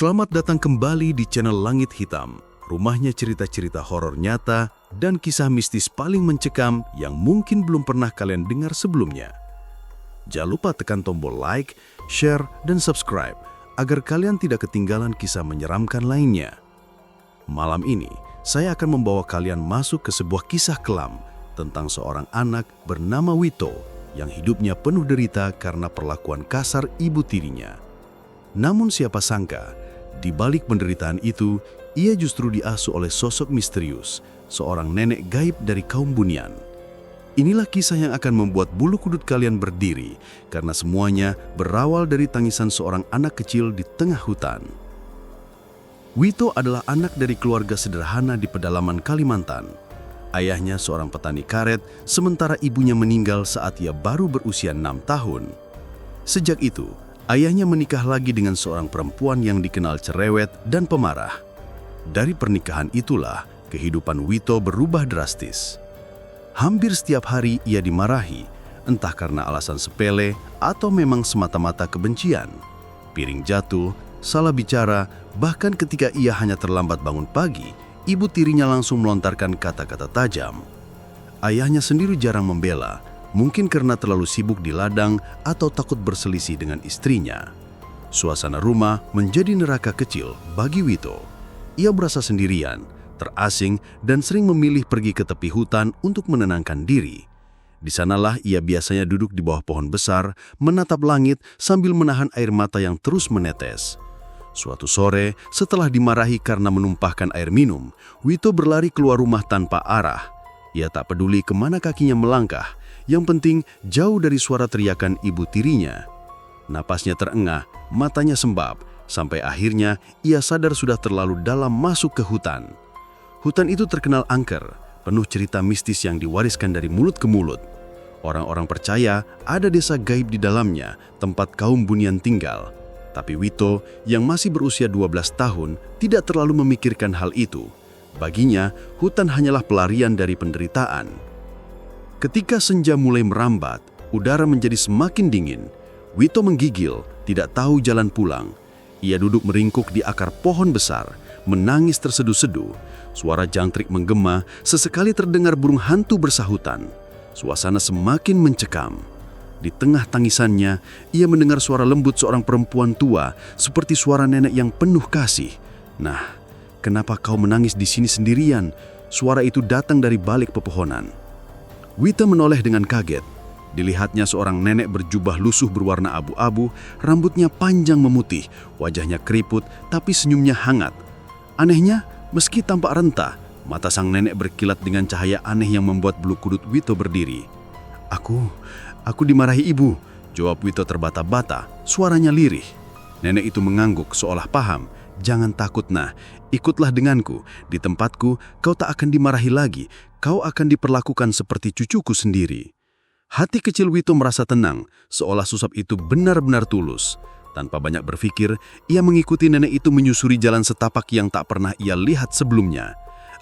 Selamat datang kembali di channel Langit Hitam, rumahnya cerita-cerita horor nyata dan kisah mistis paling mencekam yang mungkin belum pernah kalian dengar sebelumnya. Jangan lupa tekan tombol like, share, dan subscribe agar kalian tidak ketinggalan kisah menyeramkan lainnya. Malam ini, saya akan membawa kalian masuk ke sebuah kisah kelam tentang seorang anak bernama Wito yang hidupnya penuh derita karena perlakuan kasar ibu tirinya. Namun siapa sangka, di balik penderitaan itu, ia justru diasuh oleh sosok misterius, seorang nenek gaib dari kaum Bunian. Inilah kisah yang akan membuat bulu kuduk kalian berdiri, karena semuanya berawal dari tangisan seorang anak kecil di tengah hutan. Wito adalah anak dari keluarga sederhana di pedalaman Kalimantan. Ayahnya seorang petani karet, sementara ibunya meninggal saat ia baru berusia 6 tahun. Sejak itu, ayahnya menikah lagi dengan seorang perempuan yang dikenal cerewet dan pemarah. Dari pernikahan itulah, kehidupan Wito berubah drastis. Hampir setiap hari ia dimarahi, entah karena alasan sepele atau memang semata-mata kebencian. Piring jatuh, salah bicara, bahkan ketika ia hanya terlambat bangun pagi, ibu tirinya langsung melontarkan kata-kata tajam. Ayahnya sendiri jarang membela, mungkin karena terlalu sibuk di ladang atau takut berselisih dengan istrinya. Suasana rumah menjadi neraka kecil bagi Wito. Ia berasa sendirian, terasing, dan sering memilih pergi ke tepi hutan untuk menenangkan diri. Di sanalah ia biasanya duduk di bawah pohon besar, menatap langit sambil menahan air mata yang terus menetes. Suatu sore, setelah dimarahi karena menumpahkan air minum, Wito berlari keluar rumah tanpa arah. Ia tak peduli kemana kakinya melangkah, yang penting jauh dari suara teriakan ibu tirinya. Napasnya terengah, matanya sembab, sampai akhirnya ia sadar sudah terlalu dalam masuk ke hutan. Hutan itu terkenal angker, penuh cerita mistis yang diwariskan dari mulut ke mulut. Orang-orang percaya ada desa gaib di dalamnya, tempat kaum Bunian tinggal. Tapi Wito, yang masih berusia 12 tahun, tidak terlalu memikirkan hal itu. Baginya, hutan hanyalah pelarian dari penderitaan. Ketika senja mulai merambat, udara menjadi semakin dingin. Wito menggigil, tidak tahu jalan pulang. Ia duduk meringkuk di akar pohon besar, menangis terseduh-seduh. Suara jangkrik menggema, sesekali terdengar burung hantu bersahutan. Suasana semakin mencekam. Di tengah tangisannya, ia mendengar suara lembut seorang perempuan tua, seperti suara nenek yang penuh kasih. "Nah, kenapa kau menangis di sini sendirian?" Suara itu datang dari balik pepohonan. Wito menoleh dengan kaget. Dilihatnya seorang nenek berjubah lusuh berwarna abu-abu, rambutnya panjang memutih, wajahnya keriput, tapi senyumnya hangat. Anehnya, meski tampak renta, mata sang nenek berkilat dengan cahaya aneh yang membuat bulu kuduk Wito berdiri. Aku dimarahi ibu," jawab Wito terbata-bata, suaranya lirih. Nenek itu mengangguk seolah paham. "Jangan takut, nah, ikutlah denganku. Di tempatku, kau tak akan dimarahi lagi. Kau akan diperlakukan seperti cucuku sendiri." Hati kecil Wito merasa tenang, seolah susap itu benar-benar tulus. Tanpa banyak berpikir, ia mengikuti nenek itu menyusuri jalan setapak yang tak pernah ia lihat sebelumnya.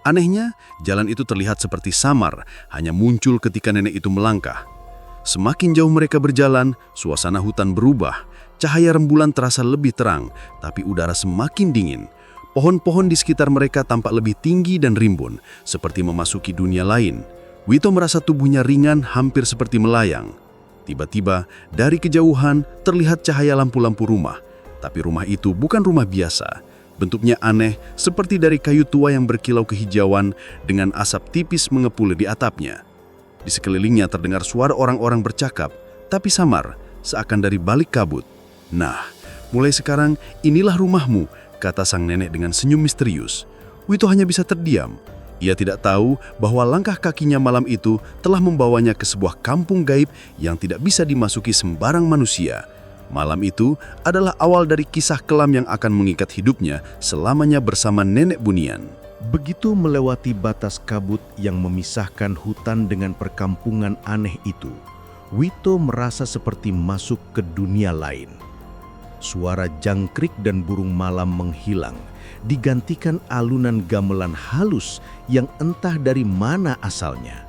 Anehnya, jalan itu terlihat seperti samar, hanya muncul ketika nenek itu melangkah. Semakin jauh mereka berjalan, suasana hutan berubah. Cahaya rembulan terasa lebih terang, tapi udara semakin dingin. Pohon-pohon di sekitar mereka tampak lebih tinggi dan rimbun, seperti memasuki dunia lain. Wito merasa tubuhnya ringan, hampir seperti melayang. Tiba-tiba, dari kejauhan terlihat cahaya lampu-lampu rumah. Tapi rumah itu bukan rumah biasa. Bentuknya aneh, seperti dari kayu tua yang berkilau kehijauan dengan asap tipis mengepul di atapnya. Di sekelilingnya terdengar suara orang-orang bercakap, tapi samar, seakan dari balik kabut. "Nah, mulai sekarang inilah rumahmu," kata sang nenek dengan senyum misterius. Wito hanya bisa terdiam. Ia tidak tahu bahwa langkah kakinya malam itu telah membawanya ke sebuah kampung gaib yang tidak bisa dimasuki sembarang manusia. Malam itu adalah awal dari kisah kelam yang akan mengikat hidupnya selamanya bersama nenek Bunian. Begitu melewati batas kabut yang memisahkan hutan dengan perkampungan aneh itu, Wito merasa seperti masuk ke dunia lain. Suara jangkrik dan burung malam menghilang, digantikan alunan gamelan halus yang entah dari mana asalnya.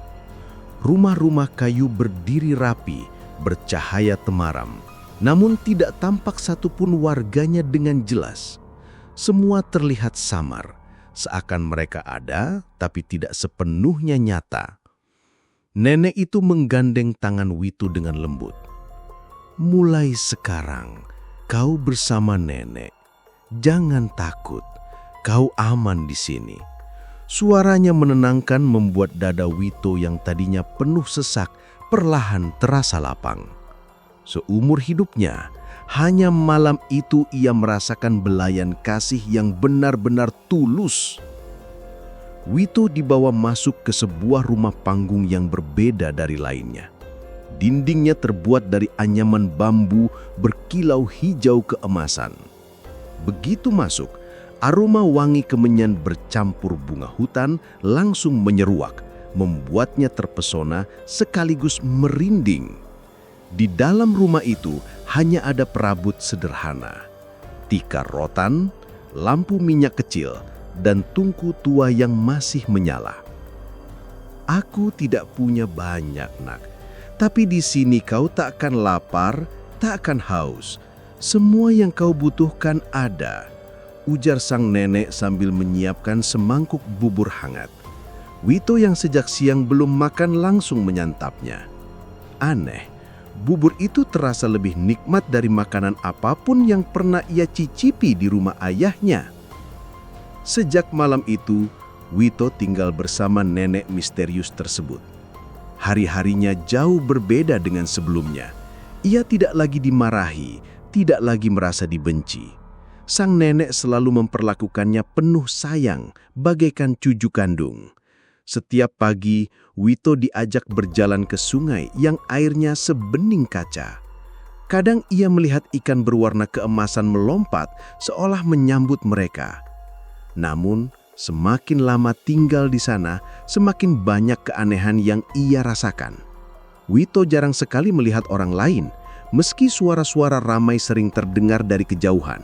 Rumah-rumah kayu berdiri rapi, bercahaya temaram, namun tidak tampak satupun warganya dengan jelas. Semua terlihat samar, seakan mereka ada tapi tidak sepenuhnya nyata. Nenek itu menggandeng tangan Wito dengan lembut. "Mulai sekarang, kau bersama nenek. Jangan takut, kau aman di sini." Suaranya menenangkan membuat dada Wito yang tadinya penuh sesak perlahan terasa lapang. Seumur hidupnya, hanya malam itu ia merasakan belayan kasih yang benar-benar tulus. Wito dibawa masuk ke sebuah rumah panggung yang berbeda dari lainnya. Dindingnya terbuat dari anyaman bambu berkilau hijau keemasan. Begitu masuk, aroma wangi kemenyan bercampur bunga hutan langsung menyeruak, membuatnya terpesona sekaligus merinding. Di dalam rumah itu hanya ada perabot sederhana, tikar rotan, lampu minyak kecil, dan tungku tua yang masih menyala. "Aku tidak punya banyak, Nak. Tapi di sini kau tak akan lapar, tak akan haus. Semua yang kau butuhkan ada," ujar sang nenek sambil menyiapkan semangkuk bubur hangat. Wito yang sejak siang belum makan langsung menyantapnya. Aneh, bubur itu terasa lebih nikmat dari makanan apapun yang pernah ia cicipi di rumah ayahnya. Sejak malam itu, Wito tinggal bersama nenek misterius tersebut. Hari-harinya jauh berbeda dengan sebelumnya. Ia tidak lagi dimarahi, tidak lagi merasa dibenci. Sang nenek selalu memperlakukannya penuh sayang, bagaikan cucu kandung. Setiap pagi, Wito diajak berjalan ke sungai yang airnya sebening kaca. Kadang ia melihat ikan berwarna keemasan melompat seolah menyambut mereka. Namun, semakin lama tinggal di sana, semakin banyak keanehan yang ia rasakan. Wito jarang sekali melihat orang lain, meski suara-suara ramai sering terdengar dari kejauhan.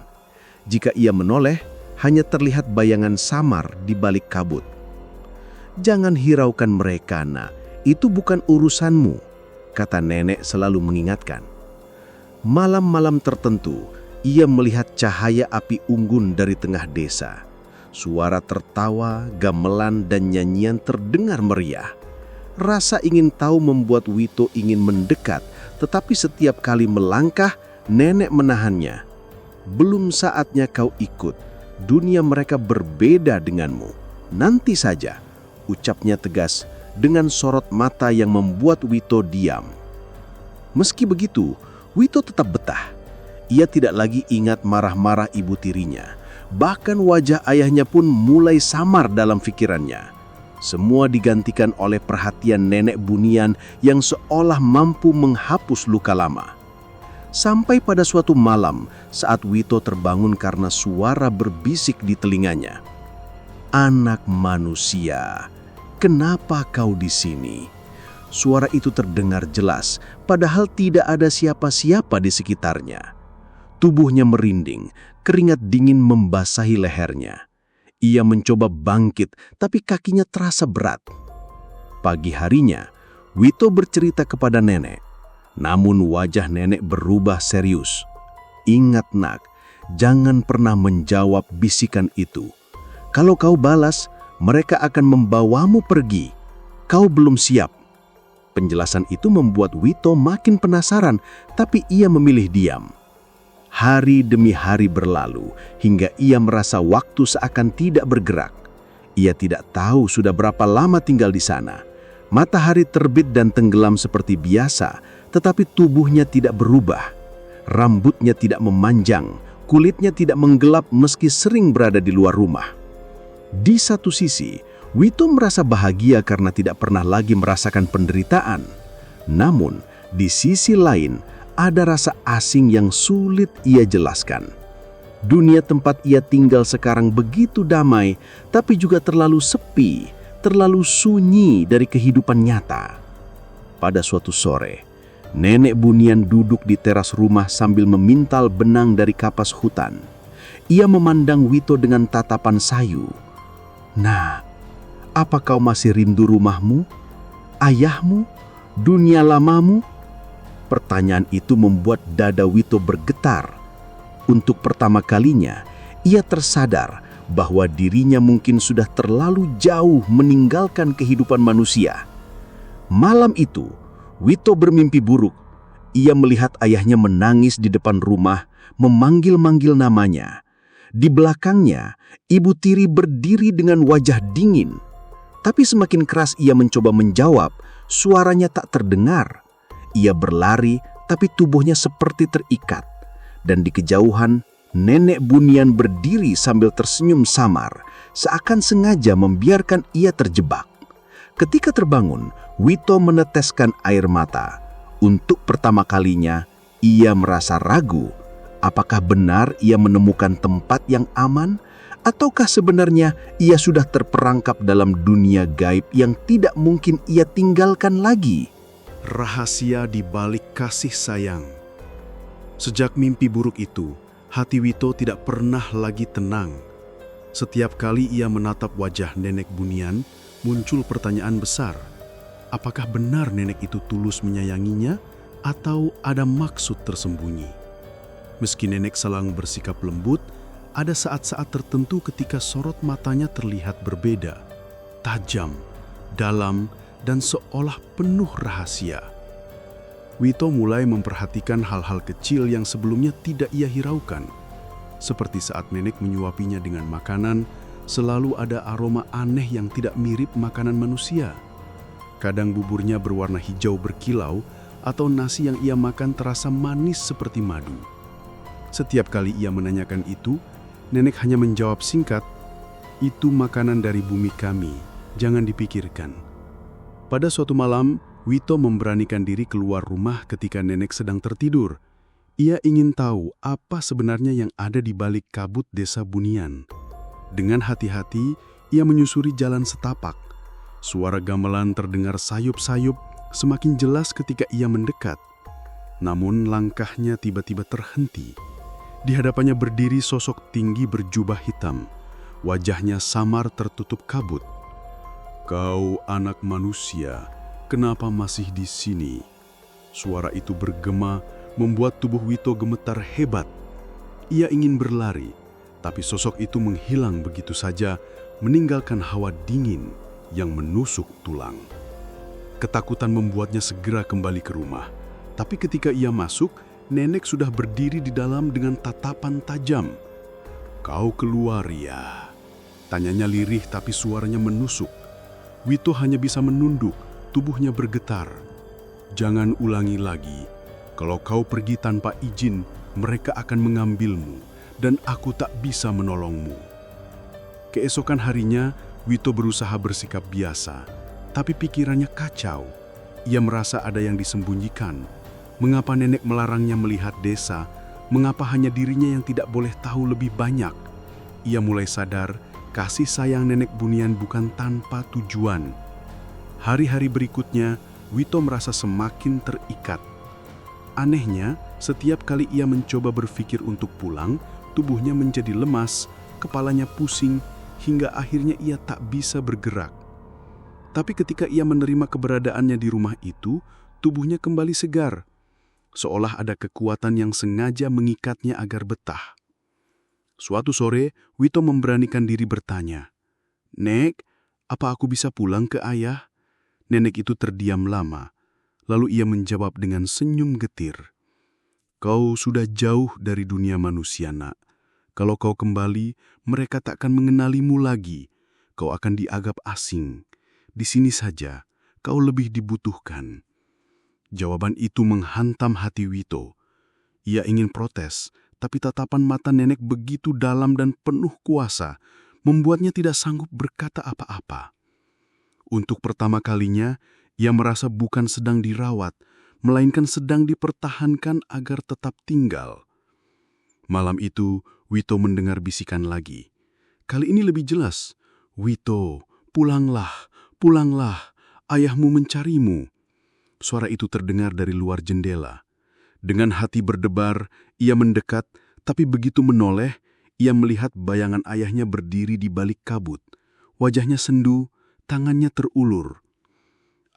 Jika ia menoleh, hanya terlihat bayangan samar di balik kabut. "Jangan hiraukan mereka, Nak. Itu bukan urusanmu," kata nenek selalu mengingatkan. Malam-malam tertentu, ia melihat cahaya api unggun dari tengah desa. Suara tertawa, gamelan, dan nyanyian terdengar meriah. Rasa ingin tahu membuat Wito ingin mendekat, tetapi setiap kali melangkah, nenek menahannya. "Belum saatnya kau ikut. Dunia mereka berbeda denganmu. Nanti saja," ucapnya tegas dengan sorot mata yang membuat Wito diam. Meski begitu, Wito tetap betah. Ia tidak lagi ingat marah-marah ibu tirinya. Bahkan wajah ayahnya pun mulai samar dalam pikirannya. Semua digantikan oleh perhatian nenek bunian yang seolah mampu menghapus luka lama. Sampai pada suatu malam saat Wito terbangun karena suara berbisik di telinganya. "Anak manusia, kenapa kau di sini?" Suara itu terdengar jelas, padahal tidak ada siapa-siapa di sekitarnya. Tubuhnya merinding, keringat dingin membasahi lehernya. Ia mencoba bangkit, tapi kakinya terasa berat. Pagi harinya, Wito bercerita kepada nenek. Namun wajah nenek berubah serius. "Ingat, Nak, jangan pernah menjawab bisikan itu. Kalau kau balas, mereka akan membawamu pergi. Kau belum siap." Penjelasan itu membuat Wito makin penasaran, tapi ia memilih diam. Hari demi hari berlalu, hingga ia merasa waktu seakan tidak bergerak. Ia tidak tahu sudah berapa lama tinggal di sana. Matahari terbit dan tenggelam seperti biasa, tetapi tubuhnya tidak berubah. Rambutnya tidak memanjang, kulitnya tidak menggelap meski sering berada di luar rumah. Di satu sisi, Wito merasa bahagia karena tidak pernah lagi merasakan penderitaan. Namun, di sisi lain, ada rasa asing yang sulit ia jelaskan. Dunia tempat ia tinggal sekarang begitu damai, tapi juga terlalu sepi, terlalu sunyi dari kehidupan nyata. Pada suatu sore, nenek bunian duduk di teras rumah sambil memintal benang dari kapas hutan. Ia memandang Wito dengan tatapan sayu. "Nah, apa kau masih rindu rumahmu, ayahmu, dunia lamamu?" Pertanyaan itu membuat dada Wito bergetar. Untuk pertama kalinya, Ia tersadar bahwa dirinya mungkin sudah terlalu jauh meninggalkan kehidupan manusia. Malam itu, Wito bermimpi buruk. Ia melihat ayahnya menangis di depan rumah, memanggil-manggil namanya. Di belakangnya, Ibu Tiri berdiri dengan wajah dingin. Tapi semakin keras ia mencoba menjawab, suaranya tak terdengar. Ia berlari, tapi tubuhnya seperti terikat. Dan di kejauhan, Nenek Bunian berdiri sambil tersenyum samar, seakan sengaja membiarkan ia terjebak. Ketika terbangun, Wito meneteskan air mata. Untuk pertama kalinya, ia merasa ragu. Apakah benar ia menemukan tempat yang aman? Ataukah sebenarnya ia sudah terperangkap dalam dunia gaib yang tidak mungkin ia tinggalkan lagi? Rahasia di balik kasih sayang. Sejak mimpi buruk itu, hati Wito tidak pernah lagi tenang. Setiap kali ia menatap wajah Nenek Bunian, muncul pertanyaan besar. Apakah benar nenek itu tulus menyayanginya atau ada maksud tersembunyi? Meski nenek selalu bersikap lembut, ada saat-saat tertentu ketika sorot matanya terlihat berbeda, tajam, dalam, dan seolah penuh rahasia. Wito mulai memperhatikan hal-hal kecil yang sebelumnya tidak ia hiraukan. Seperti saat nenek menyuapinya dengan makanan, selalu ada aroma aneh yang tidak mirip makanan manusia. Kadang buburnya berwarna hijau berkilau atau nasi yang ia makan terasa manis seperti madu. Setiap kali ia menanyakan itu, nenek hanya menjawab singkat, "Itu makanan dari bumi kami, jangan dipikirkan." Pada suatu malam, Wito memberanikan diri keluar rumah ketika nenek sedang tertidur. Ia ingin tahu apa sebenarnya yang ada di balik kabut desa Bunian. Dengan hati-hati, ia menyusuri jalan setapak. Suara gamelan terdengar sayup-sayup semakin jelas ketika ia mendekat. Namun langkahnya tiba-tiba terhenti. Di hadapannya berdiri sosok tinggi berjubah hitam. Wajahnya samar tertutup kabut. "Kau anak manusia, kenapa masih di sini?" Suara itu bergema, membuat tubuh Wito gemetar hebat. Ia ingin berlari, tapi sosok itu menghilang begitu saja, meninggalkan hawa dingin yang menusuk tulang. Ketakutan membuatnya segera kembali ke rumah. Tapi ketika ia masuk, nenek sudah berdiri di dalam dengan tatapan tajam. "Kau keluar ya?" Tanyanya lirih tapi suaranya menusuk. Wito hanya bisa menunduk, tubuhnya bergetar. "Jangan ulangi lagi. Kalau kau pergi tanpa izin, mereka akan mengambilmu, dan aku tak bisa menolongmu." Keesokan harinya, Wito berusaha bersikap biasa, tapi pikirannya kacau. Ia merasa ada yang disembunyikan. Mengapa nenek melarangnya melihat desa? Mengapa hanya dirinya yang tidak boleh tahu lebih banyak? Ia mulai sadar kasih sayang Nenek Bunian bukan tanpa tujuan. Hari-hari berikutnya, Wito merasa semakin terikat. Anehnya, setiap kali ia mencoba berpikir untuk pulang, tubuhnya menjadi lemas, kepalanya pusing, hingga akhirnya ia tak bisa bergerak. Tapi ketika ia menerima keberadaannya di rumah itu, tubuhnya kembali segar, seolah ada kekuatan yang sengaja mengikatnya agar betah. Suatu sore, Wito memberanikan diri bertanya, "Nek, apa aku bisa pulang ke ayah?" Nenek itu terdiam lama, lalu ia menjawab dengan senyum getir, "Kau sudah jauh dari dunia manusia, nak. Kalau kau kembali, mereka tak akan mengenalimu lagi. Kau akan dianggap asing. Di sini saja, kau lebih dibutuhkan." Jawaban itu menghantam hati Wito. Ia ingin protes, tapi tatapan mata nenek begitu dalam dan penuh kuasa, membuatnya tidak sanggup berkata apa-apa. Untuk pertama kalinya, ia merasa bukan sedang dirawat, melainkan sedang dipertahankan agar tetap tinggal. Malam itu, Wito mendengar bisikan lagi. Kali ini lebih jelas, "Wito, pulanglah, pulanglah, ayahmu mencarimu." Suara itu terdengar dari luar jendela. Dengan hati berdebar, ia mendekat, tapi begitu menoleh, ia melihat bayangan ayahnya berdiri di balik kabut. Wajahnya sendu, tangannya terulur.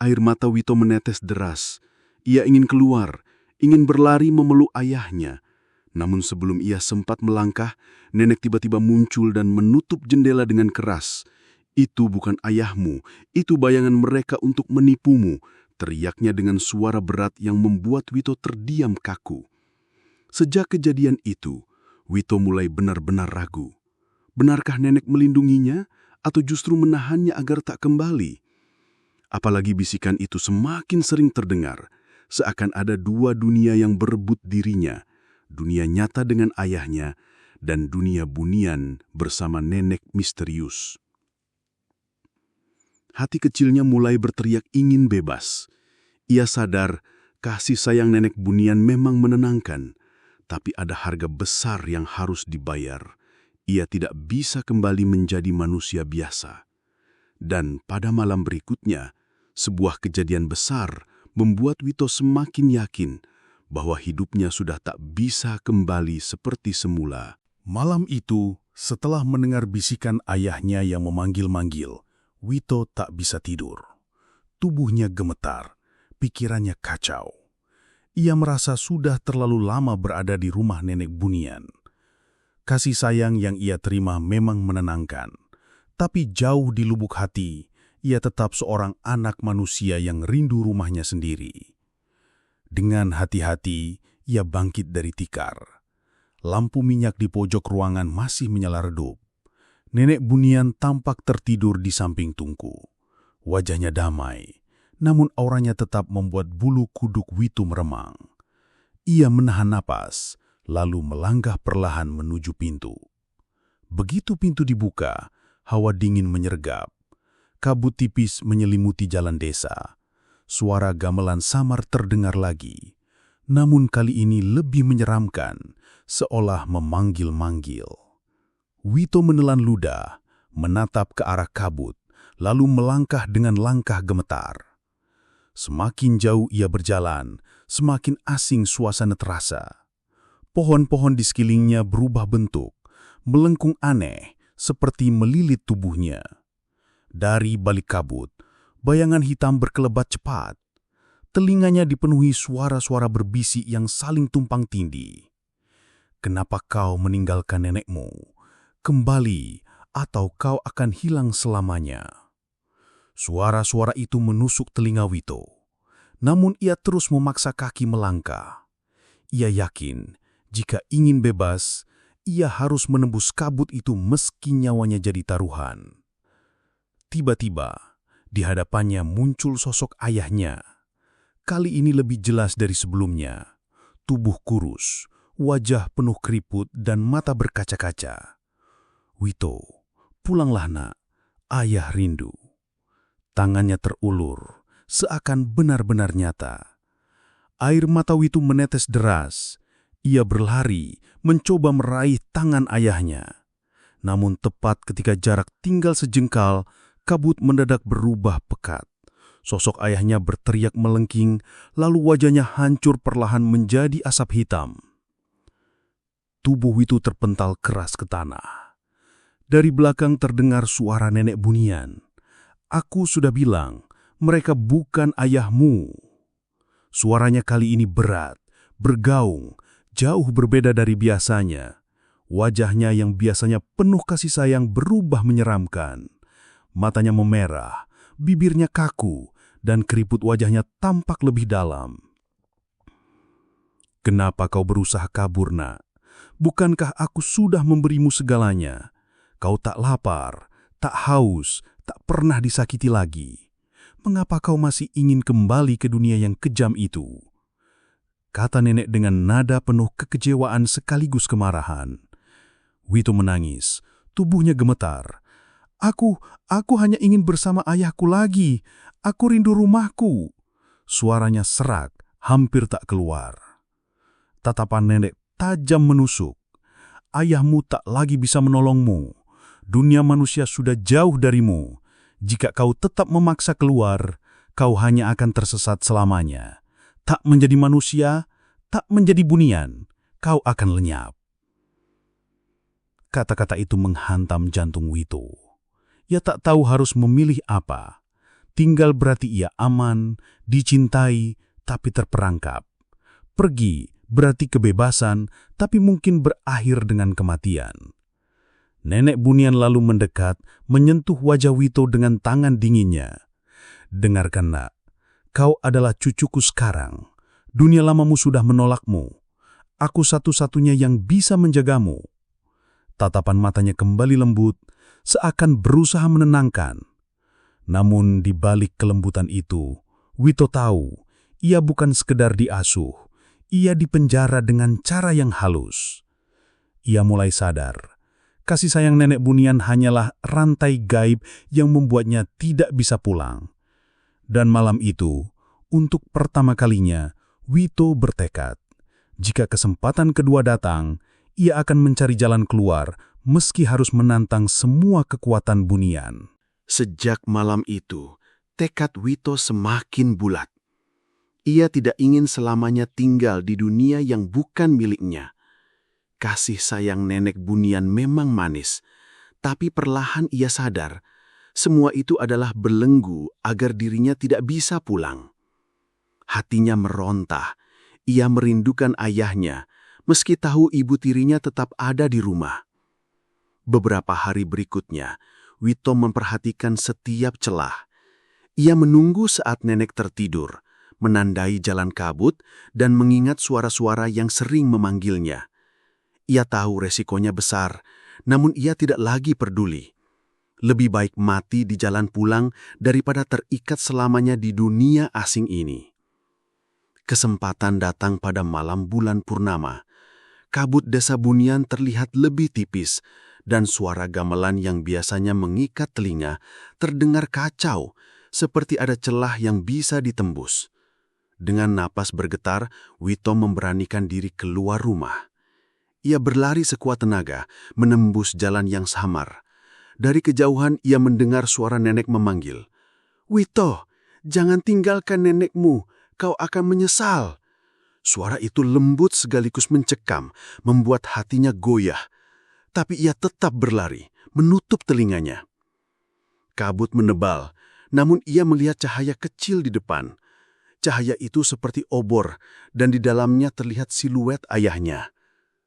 Air mata Wito menetes deras. Ia ingin keluar, ingin berlari memeluk ayahnya. Namun sebelum ia sempat melangkah, nenek tiba-tiba muncul dan menutup jendela dengan keras. "Itu bukan ayahmu, itu bayangan mereka untuk menipumu," teriaknya dengan suara berat yang membuat Wito terdiam kaku. Sejak kejadian itu, Wito mulai benar-benar ragu. Benarkah nenek melindunginya atau justru menahannya agar tak kembali? Apalagi bisikan itu semakin sering terdengar, seakan ada dua dunia yang berebut dirinya, dunia nyata dengan ayahnya dan dunia bunian bersama nenek misterius. Hati kecilnya mulai berteriak ingin bebas. Ia sadar kasih sayang nenek bunian memang menenangkan, tapi ada harga besar yang harus dibayar. Ia tidak bisa kembali menjadi manusia biasa. Dan pada malam berikutnya, sebuah kejadian besar membuat Wito semakin yakin bahwa hidupnya sudah tak bisa kembali seperti semula. Malam itu, setelah mendengar bisikan ayahnya yang memanggil-manggil, Wito tak bisa tidur. Tubuhnya gemetar, pikirannya kacau. Ia merasa sudah terlalu lama berada di rumah nenek bunian. Kasih sayang yang ia terima memang menenangkan, tapi jauh di lubuk hati, ia tetap seorang anak manusia yang rindu rumahnya sendiri. Dengan hati-hati, ia bangkit dari tikar. Lampu minyak di pojok ruangan masih menyala redup. Nenek bunian tampak tertidur di samping tungku. Wajahnya damai, namun auranya tetap membuat bulu kuduk Wito meremang. Ia menahan napas, lalu melangkah perlahan menuju pintu. Begitu pintu dibuka, hawa dingin menyergap. Kabut tipis menyelimuti jalan desa. Suara gamelan samar terdengar lagi, namun kali ini lebih menyeramkan, seolah memanggil-manggil. Wito menelan ludah, menatap ke arah kabut, lalu melangkah dengan langkah gemetar. Semakin jauh ia berjalan, semakin asing suasana terasa. Pohon-pohon di sekelilingnya berubah bentuk, melengkung aneh, seperti melilit tubuhnya. Dari balik kabut, bayangan hitam berkelebat cepat. Telinganya dipenuhi suara-suara berbisik yang saling tumpang tindih. "Kenapa kau meninggalkan nenekmu? Kembali, atau kau akan hilang selamanya." Suara-suara itu menusuk telinga Wito. Namun ia terus memaksa kaki melangkah. Ia yakin, jika ingin bebas, ia harus menembus kabut itu meski nyawanya jadi taruhan. Tiba-tiba, di hadapannya muncul sosok ayahnya. Kali ini lebih jelas dari sebelumnya. Tubuh kurus, wajah penuh keriput dan mata berkaca-kaca. "Wito, pulanglah nak, ayah rindu." Tangannya terulur, seakan benar-benar nyata. Air mata Wito menetes deras. Ia berlari, mencoba meraih tangan ayahnya. Namun tepat ketika jarak tinggal sejengkal, kabut mendadak berubah pekat. Sosok ayahnya berteriak melengking, lalu wajahnya hancur perlahan menjadi asap hitam. Tubuh Wito terpental keras ke tanah. Dari belakang terdengar suara nenek bunian. "Aku sudah bilang, mereka bukan ayahmu." Suaranya kali ini berat, bergaung, jauh berbeda dari biasanya. Wajahnya yang biasanya penuh kasih sayang berubah menyeramkan. Matanya memerah, bibirnya kaku, dan keriput wajahnya tampak lebih dalam. "Kenapa kau berusaha kabur, nak? Bukankah aku sudah memberimu segalanya? Kau tak lapar, tak haus, tak pernah disakiti lagi. Mengapa kau masih ingin kembali ke dunia yang kejam itu?" Kata nenek dengan nada penuh kekecewaan sekaligus kemarahan. Wito menangis, tubuhnya gemetar. Aku hanya ingin bersama ayahku lagi. Aku rindu rumahku." Suaranya serak, hampir tak keluar. Tatapan nenek tajam menusuk. "Ayahmu tak lagi bisa menolongmu. Dunia manusia sudah jauh darimu. Jika kau tetap memaksa keluar, kau hanya akan tersesat selamanya. Tak menjadi manusia, tak menjadi bunian, kau akan lenyap." Kata-kata itu menghantam jantung Wito. Ia tak tahu harus memilih apa. Tinggal berarti ia aman, dicintai, tapi terperangkap. Pergi berarti kebebasan, tapi mungkin berakhir dengan kematian. Nenek Bunian lalu mendekat, menyentuh wajah Wito dengan tangan dinginnya. "Dengarkan, Nak. Kau adalah cucuku sekarang. Dunia lamamu sudah menolakmu. Aku satu-satunya yang bisa menjagamu." Tatapan matanya kembali lembut, seakan berusaha menenangkan. Namun di balik kelembutan itu, Wito tahu, ia bukan sekedar diasuh, ia dipenjara dengan cara yang halus. Ia mulai sadar, kasih sayang nenek Bunian hanyalah rantai gaib yang membuatnya tidak bisa pulang. Dan malam itu, untuk pertama kalinya, Wito bertekad, jika kesempatan kedua datang, ia akan mencari jalan keluar meski harus menantang semua kekuatan Bunian. Sejak malam itu, tekad Wito semakin bulat. Ia tidak ingin selamanya tinggal di dunia yang bukan miliknya. Kasih sayang nenek Bunian memang manis, tapi perlahan ia sadar, semua itu adalah belenggu agar dirinya tidak bisa pulang. Hatinya merontah, ia merindukan ayahnya, meski tahu ibu tirinya tetap ada di rumah. Beberapa hari berikutnya, Wito memperhatikan setiap celah. Ia menunggu saat nenek tertidur, menandai jalan kabut, dan mengingat suara-suara yang sering memanggilnya. Ia tahu resikonya besar, namun ia tidak lagi peduli. Lebih baik mati di jalan pulang daripada terikat selamanya di dunia asing ini. Kesempatan datang pada malam bulan purnama. Kabut desa Bunian terlihat lebih tipis, dan suara gamelan yang biasanya mengikat telinga terdengar kacau, seperti ada celah yang bisa ditembus. Dengan napas bergetar, Wito memberanikan diri keluar rumah. Ia berlari sekuat tenaga, menembus jalan yang samar. Dari kejauhan ia mendengar suara nenek memanggil, "Wito, jangan tinggalkan nenekmu, kau akan menyesal." Suara itu lembut sekaligus mencekam, membuat hatinya goyah. Tapi ia tetap berlari, menutup telinganya. Kabut menebal, namun ia melihat cahaya kecil di depan. Cahaya itu seperti obor, dan di dalamnya terlihat siluet ayahnya.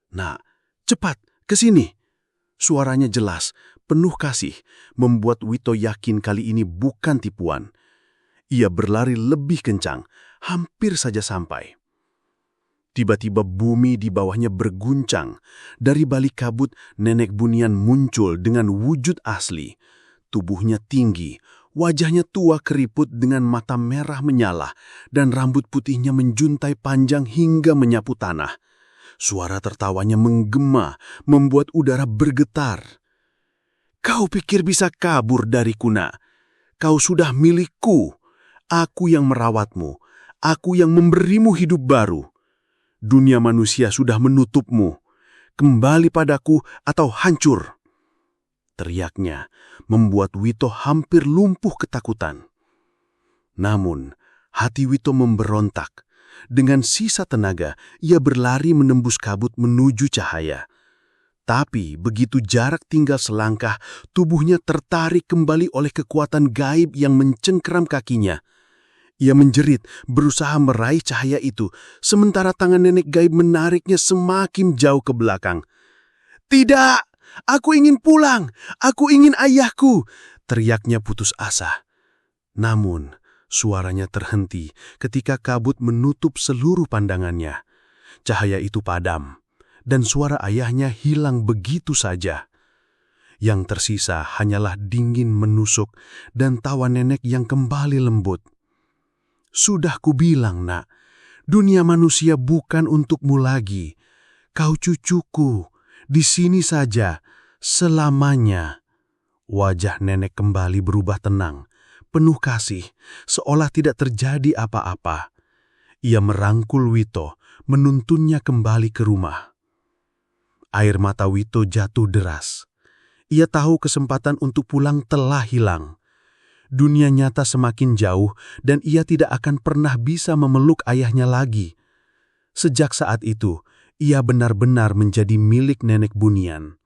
"Nak, cepat, ke sini." Suaranya jelas, penuh kasih, membuat Wito yakin kali ini bukan tipuan. Ia berlari lebih kencang, hampir saja sampai. Tiba-tiba bumi di bawahnya berguncang. Dari balik kabut, nenek Bunian muncul dengan wujud asli. Tubuhnya tinggi, wajahnya tua keriput dengan mata merah menyala, dan rambut putihnya menjuntai panjang hingga menyapu tanah. Suara tertawanya menggema, membuat udara bergetar. "Kau pikir bisa kabur dariku, Nak? Kau sudah milikku. Aku yang merawatmu. Aku yang memberimu hidup baru. Dunia manusia sudah menutupmu. Kembali padaku atau hancur." Teriaknya membuat Wito hampir lumpuh ketakutan. Namun, hati Wito memberontak. Dengan sisa tenaga, ia berlari menembus kabut menuju cahaya. Tapi begitu jarak tinggal selangkah, tubuhnya tertarik kembali oleh kekuatan gaib yang mencengkeram kakinya. Ia menjerit, berusaha meraih cahaya itu, sementara tangan nenek gaib menariknya semakin jauh ke belakang. "Tidak! Aku ingin pulang! Aku ingin ayahku!" teriaknya putus asa. Namun, suaranya terhenti ketika kabut menutup seluruh pandangannya. Cahaya itu padam, dan suara ayahnya hilang begitu saja. Yang tersisa hanyalah dingin menusuk dan tawa nenek yang kembali lembut. "Sudah kubilang, Nak, dunia manusia bukan untukmu lagi. Kau cucuku, di sini saja, selamanya." Wajah nenek kembali berubah tenang, penuh kasih, seolah tidak terjadi apa-apa. Ia merangkul Wito, menuntunnya kembali ke rumah. Air mata Wito jatuh deras. Ia tahu kesempatan untuk pulang telah hilang. Dunia nyata semakin jauh dan ia tidak akan pernah bisa memeluk ayahnya lagi. Sejak saat itu, ia benar-benar menjadi milik nenek Bunian.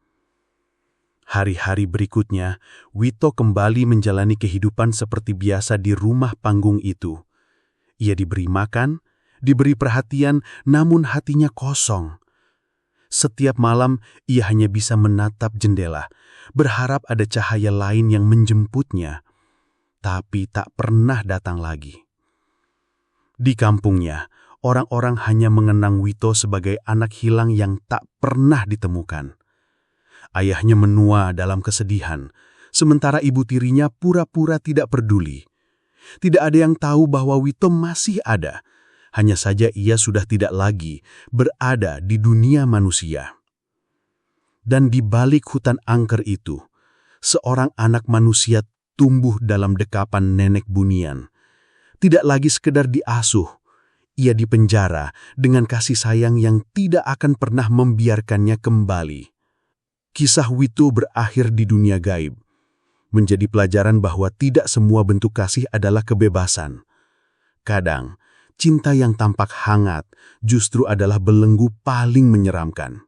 Hari-hari berikutnya, Wito kembali menjalani kehidupan seperti biasa di rumah panggung itu. Ia diberi makan, diberi perhatian, namun hatinya kosong. Setiap malam ia hanya bisa menatap jendela, berharap ada cahaya lain yang menjemputnya, tapi tak pernah datang lagi. Di kampungnya, orang-orang hanya mengenang Wito sebagai anak hilang yang tak pernah ditemukan. Ayahnya menua dalam kesedihan, sementara ibu tirinya pura-pura tidak peduli. Tidak ada yang tahu bahwa Wito masih ada, hanya saja ia sudah tidak lagi berada di dunia manusia. Dan di balik hutan angker itu, seorang anak manusia tumbuh dalam dekapan nenek bunian. Tidak lagi sekedar diasuh, ia dipenjara dengan kasih sayang yang tidak akan pernah membiarkannya kembali. Kisah Wito berakhir di dunia gaib, menjadi pelajaran bahwa tidak semua bentuk kasih adalah kebebasan. Kadang, cinta yang tampak hangat justru adalah belenggu paling menyeramkan.